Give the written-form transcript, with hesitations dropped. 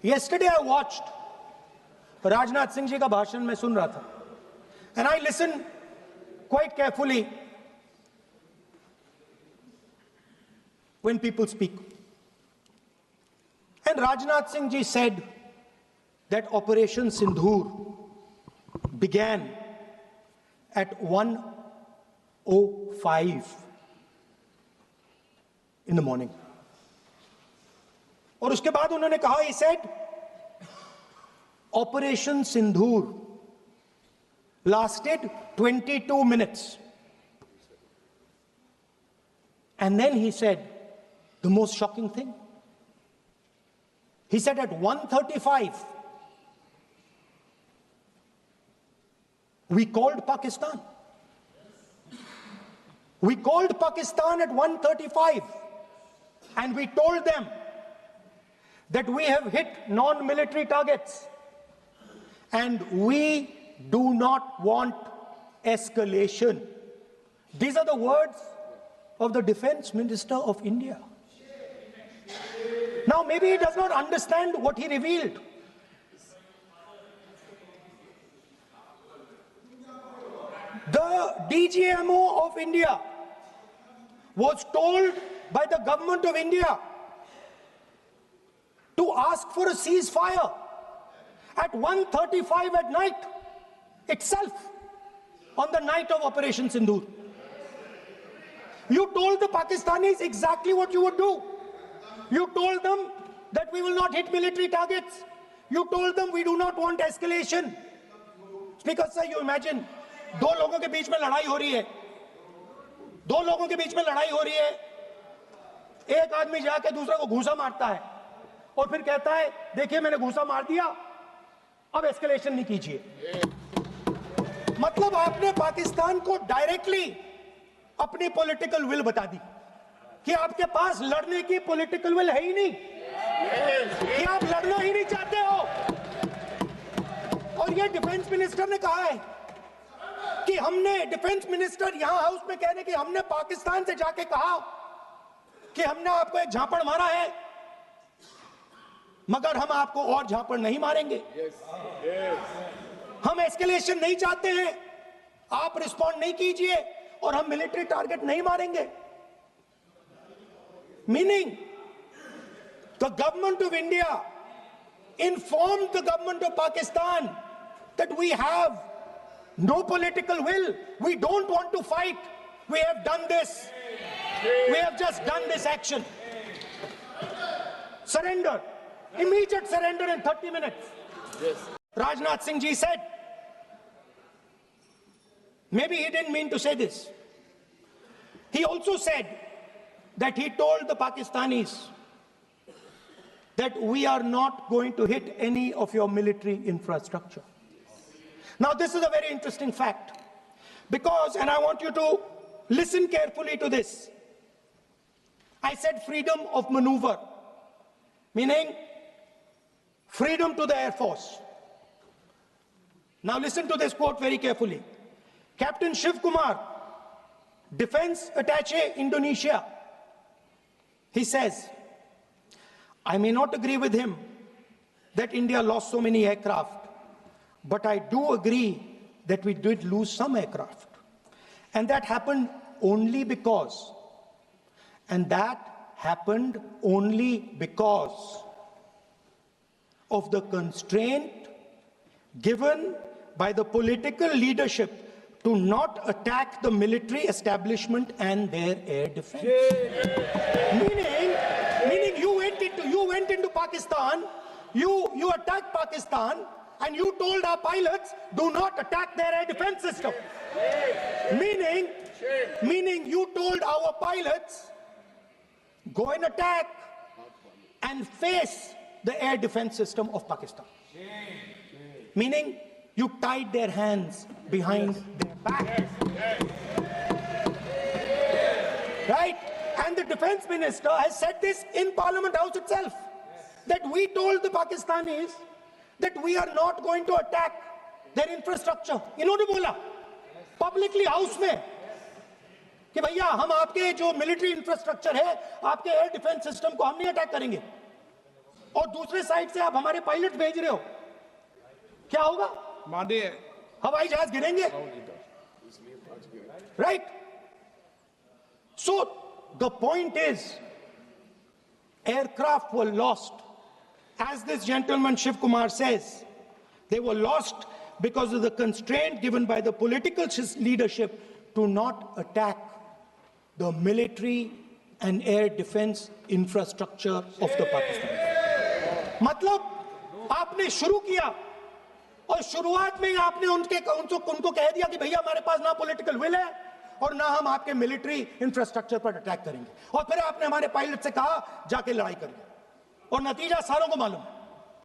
Yesterday I watched Rajnath Singh ji का भाषण मैं सुन रहा था, and I listened quite carefully when people speak. And Rajnath Singh ji said that Operation Sindhur began at 1:05 in the morning. और उसके बाद उन्होंने कहा, he said, Operation Sindhur lasted 22 minutes. And then he said the most shocking thing. He said at 1:35 we called Pakistan. We called Pakistan at 1:35 and we told them that we have hit non-military targets and we do not want escalation. These are the words of the Defense Minister of India. Now, maybe he does not understand what he revealed. The DGMO of India was told by the government of India to ask for a ceasefire at 1:35 at night itself, on the night of Operation Sindhur. You told the Pakistanis exactly what you would do. You told them that we will not hit military targets. You told them we do not want escalation. Speaker sir, you imagine, दो लोगों के बीच में लड़ाई हो रही है, दो लोगों के बीच में लड़ाई हो रही है, एक आदमी जाके दूसरे को घूंसा मारता है और फिर कहता है देखिए मैंने घूंसा मार दिया, अब एस्केलेशन नहीं कीजिए. मतलब आपने पाकिस्तान को डायरेक्टली अपनी पॉलिटिकल विल बता दी कि आपके पास लड़ने की पॉलिटिकल विल है ही नहीं, कि आप लड़ना ही नहीं चाहते हो. और ये डिफेंस मिनिस्टर ने कहा है कि हमने, डिफेंस मिनिस्टर यहां हाउस में कहने कि हमने पाकिस्तान से जाके कहा कि हमने आपको एक झापड़ मारा है मगर हम आपको और झापड़ नहीं मारेंगे. हम एस्केलेशन नहीं चाहते हैं, आप रिस्पॉन्ड नहीं कीजिए और हम मिलिट्री टारगेट नहीं मारेंगे. Meaning the government of India informed the government of Pakistan that we have no political will, we don't want to fight, we have done this, we have just done this action. Surrender, immediate surrender in 30 minutes. Yes. Rajnath Singh ji said, maybe he didn't mean to say this. He also said that he told the Pakistanis that we are not going to hit any of your military infrastructure. Now this is a very interesting fact because, and I want you to listen carefully to this. I said freedom of maneuver, meaning freedom to the Air Force. Now listen to this quote very carefully. Captain Shiv Kumar, Defense Attaché, Indonesia, he says, I may not agree with him that India lost so many aircraft, but I do agree that we did lose some aircraft. And that happened only because, of the constraint given by the political leadership to not attack the military establishment and their air defense. Meaning you went into Pakistan, you attacked Pakistan, and you told our pilots, do not attack their air defense system. Meaning you told our pilots, go and attack and face the air defense system of Pakistan. Meaning you tied their hands behind their back. Right? And the defense minister has said this in Parliament House itself, that we told the Pakistanis that we are not going to attack their infrastructure. इन्होंने बोला publicly house में कि भैया हम आपके जो military infrastructure है, आपके air defense system को हम नहीं attack करेंगे. और दूसरे साइड से आप हमारे पायलट भेज रहे हो, क्या होगा? माननीय हवाई जहाज गिरेंगे, right? So the point is, aircraft were lost. As this gentleman Shiv Kumar says, they were lost because of the constraint given by the political leadership to not attack the military and air defense infrastructure of the Pakistan. मतलब आपने शुरू किया और शुरुआत में ही आपने उनको कह दिया कि भैया हमारे पास ना पॉलिटिकल विल है और ना हम आपके मिलिट्री इंफ्रास्ट्रक्चर पर अटैक करेंगे, और फिर आपने हमारे पायलट से कहा जाके लड़ाई करिए, और नतीजा सारों को मालूम है।